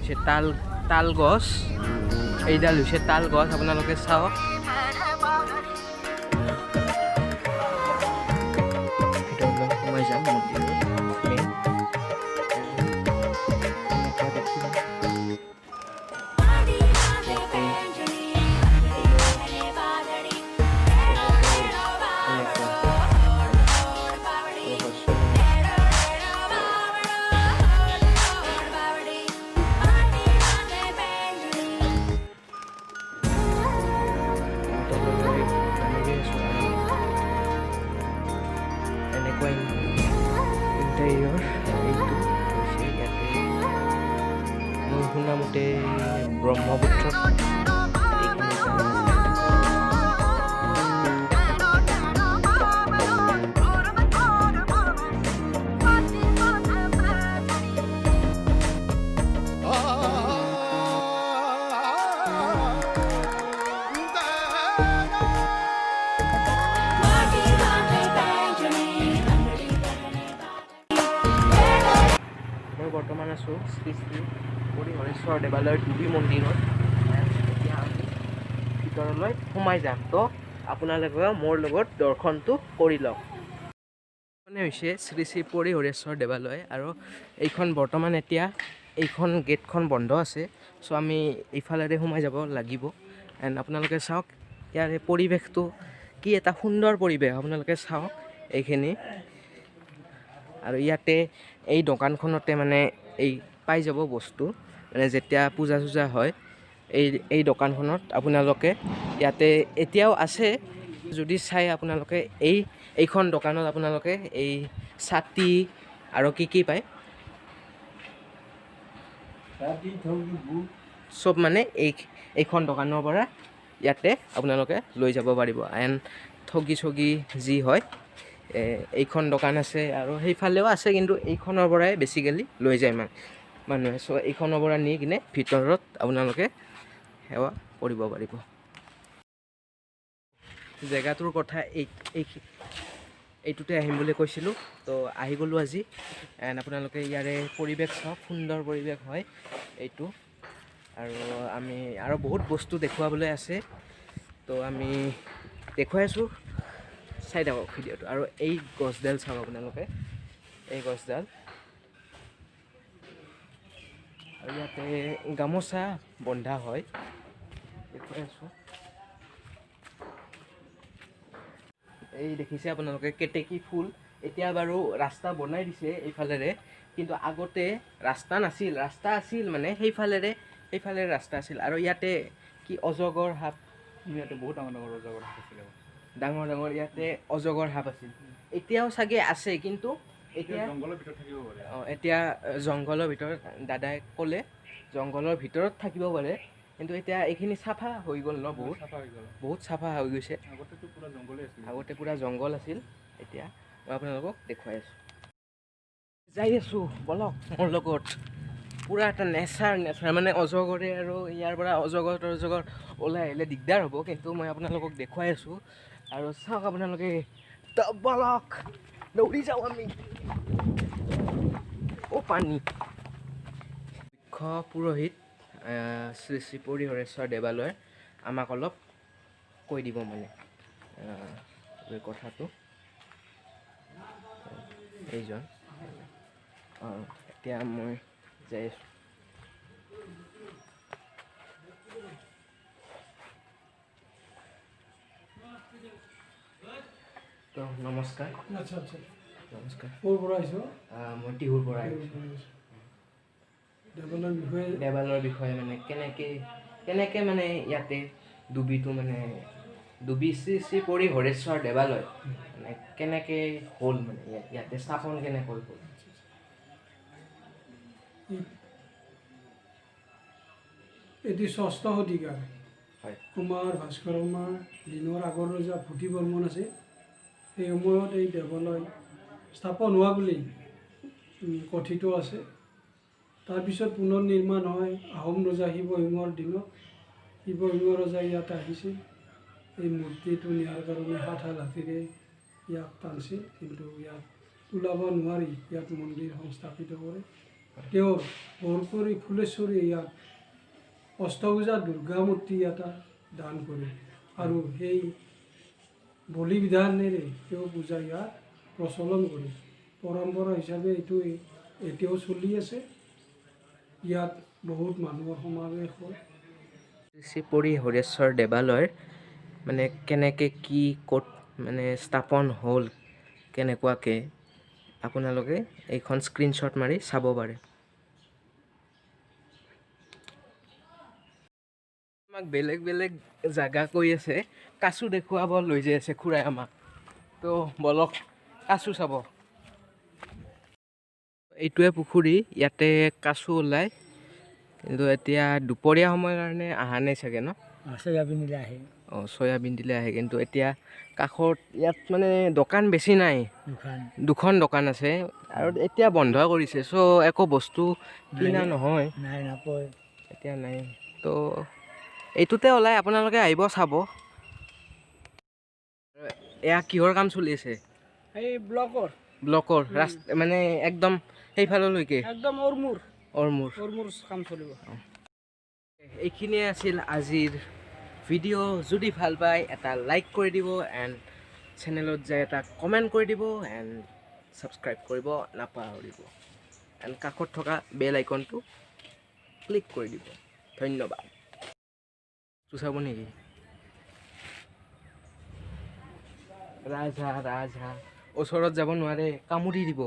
হৈছে তাল গছ, এইডাল হৈছে তাল গছ, আপোনালোকে চাওক। ভিতৰলৈ সোমাই যাম মন্দিৰৰ মেইন। ইণ্টেৰিয়ৰ এইটো হৈছে ইয়াতে মই শুনামতে ব্ৰহ্মপুত্ৰত এইখিনি জাগা আছে। মই বৰ্তমান আছোঁ শ্ৰী শ্ৰী হৰেশ্বৰ দেৱালয়ৰ ডুবি মন্দিৰত। এতিয়া আমি ভিতৰলৈ সোমাই যাম, তো আপোনালোকে মোৰ লগত দৰ্শনটো কৰি লওক। এইখনে হৈছে শ্ৰী শ্ৰী হৰেশ্বৰ দেৱালয়, আৰু এইখন বৰ্তমান এতিয়া এইখন গেটখন বন্ধ আছে। চ' আমি এইফালেৰে সোমাই যাব লাগিব। এণ্ড আপোনালোকে চাওক ইয়াৰে পৰিৱেশটো কি এটা সুন্দৰ পৰিৱেশ, আপোনালোকে চাওক এইখিনি। আৰু ইয়াতে এই দোকানখনতে মানে এই পাই যাব বস্তু, মানে যেতিয়া পূজা চূজা হয় এই দোকানখনত আপোনালোকে, ইয়াতে এতিয়াও আছে যদি চাই আপোনালোকে এইখন দোকানত আপোনালোকে এই ছাতি আৰু কি পায় চব মানে এইখন দোকানৰ পৰা ইয়াতে আপোনালোকে লৈ যাব পাৰিব। এণ্ড ঠগি যি হয় এইখন দোকান আছে, আৰু সেইফালেও আছে, কিন্তু এইখনৰ পৰাই বেছিকেলি লৈ যায় মানুহে। চ' এইখনৰ পৰা নি কিনে ভিতৰত আপোনালোকে সেৱা কৰিব পাৰিব। জেগাটোৰ কথা এইটোতে আহিম বুলি কৈছিলোঁ, তো আহি গ'লোঁ আজি। এণ্ড আপোনালোকে ইয়াৰে পৰিৱেশ চাওক, সুন্দৰ পৰিৱেশ হয় এইটো। আৰু আমি আৰু বহুত বস্তু দেখুৱাবলৈ আছে, তো আমি দেখুৱাই আছোঁ, চাই থাকক ভিডিঅ'টো। আৰু এই গছডাল চাওক আপোনালোকে, এই গছডাল, আৰু ইয়াতে গামোচা বন্ধা হয়, দেখুৱাই আছোঁ। এই দেখিছে আপোনালোকে কেতেকী ফুল। এতিয়া বাৰু ৰাস্তা বনাই দিছে এইফালেৰে, কিন্তু আগতে ৰাস্তা নাছিল, ৰাস্তা আছিল মানে সেইফালে ৰাস্তা আছিল। আৰু ইয়াতে কি অজগৰ সাপ, ইয়াতে বহুত ডাঙৰ অজগৰ সাপ আছিল, ডাঙৰ ইয়াতে অজগৰ সাপ আছিল। এতিয়াও চাগে আছে, কিন্তু এতিয়া জংঘলৰ ভিতৰত থাকিব পাৰে। এতিয়া জংঘলৰ ভিতৰত দাদাই ক'লে জংঘলৰ ভিতৰত থাকিব পাৰে, কিন্তু এতিয়া এইখিনি চাফা হৈ গ'ল ন, বহুত চাফা হৈ গৈছে। আগতে পুৰা জংঘল আছিল, এতিয়া মই আপোনালোকক দেখুৱাই আছোঁ। যাই আছোঁ বলক মোৰ লগত। পুৰা এটা নেচাৰ মানে অজগৰে, আৰু ইয়াৰ পৰা অজগৰ ওলাই আহিলে দিগদাৰ হ'ব, কিন্তু মই আপোনালোকক দেখুৱাই আছোঁ। আৰু চাওক আপোনালোকে, বলক দৌৰি যাওঁ আমি। পানী মুখ্য পুৰোহিত শ্ৰী শ্ৰী হৰেশ্বৰ দেৱালয় আমাক অলপ কৈ দিব মানে কথাটো। এইজন এতিয়া মই যাই আছোঁ। তো নমস্কাৰ। নমস্কাৰ। ক'ৰ পৰা আহিছোঁ? মই টিহুৰ পৰা আহিছোঁ। দেৱালয়ৰ বিষয়ে মানে কেনেকৈ মানে ইয়াতে ডুবিটো মানে ডুবি শ্ৰী শ্ৰী হৰেশ্বৰ দেৱালয় মানে কেনেকৈ হ'ল, মানে ইয়াতে স্থাপন কেনেকৈ হ'ল। এটি ৬ষ্ঠ শতিকাৰ হয়, কুমাৰ ভাস্কৰ বৰ্মাৰ দিনৰ আগৰ ৰজা ভূতি বৰ্মন আছে। সেই সময়ত এই দেৱালয় স্থাপন হোৱা বুলি কথিত আছে। তাৰপিছত পুনৰ নিৰ্মাণ হয় আহোম ৰজা শিৱসিংহৰ দিনত। শিৱসিংহ ৰজা ইয়াত আহিছিল, এই মূৰ্তিটো নিয়াৰ কাৰণে ৭ হাল হাতীৰে ইয়াক টানছিল, কিন্তু ইয়াত ওলাব নোৱাৰি ইয়াত মন্দিৰ সংস্থাপিত কৰে। তেওঁৰ বৰকুৰি ফুলেশ্বৰী ইয়াত অষ্টভুজা দুৰ্গা মূৰ্তি এটা দান কৰে আৰু সেই বলি বিধানেৰে তেওঁ পূজা ইয়াত প্ৰচলন কৰে। পৰম্পৰা হিচাপে এইটো এতিয়াও চলি আছে। ইয়াত বহুত মানুহৰ সমাৱেশ হয়। শ্ৰী পৰি হৰেশ্বৰ দেৱালয়ৰ মানে কেনেকৈ কি ক'ত মানে স্থাপন হ'ল কেনেকুৱাকৈ আপোনালোকে এইখন স্ক্ৰীনশ্বট মাৰি চাব পাৰে। আমাক বেলেগ বেলেগ জাগা কৈ আছে, কাচু দেখুৱাব লৈ যাই আছে খুৰাই আমাক। তো বলক কাচু চাব। এইটোৱে পুখুৰী, ইয়াতে কাচু ওলায়, কিন্তু এতিয়া দুপৰীয়া সময়ৰ কাৰণে অহা নাই চাগে ন? চয়াবিন দিলে আহে। অঁ চয়াবিন দিলে আহে, কিন্তু এতিয়া কাষত ইয়াত মানে দোকান বেছি নাই, দুখন দোকান আছে আৰু এতিয়া বন্ধ কৰিছে। চ' একো বস্তু কিনা নহয়, নাই নাপায় এতিয়া নাই। তো এইটোতে ওলাই, আপোনালোকে আহিব চাব। এয়া কিহৰ কাম চলি আছে? এই ব্লকৰ ব্লকৰ ৰাস্তা মানে একদম সেইফাললৈকে একদম অৰমুৰ কাম চলিব। এইখিনিয়ে আছিল আজিৰ ভিডিঅ'। যদি ভাল পায় এটা লাইক কৰি দিব, এণ্ড চেনেলত যায় এটা কমেণ্ট কৰি দিব, এণ্ড ছাবস্ক্ৰাইব কৰিব নাপাহৰিব, এণ্ড কাষত থকা বেল আইকনটো ক্লিক কৰি দিব। ধন্যবাদ। চাব নেকি? ৰাজহাঁহ ওচৰত যাব নোৱাৰে, কামুৰি দিব।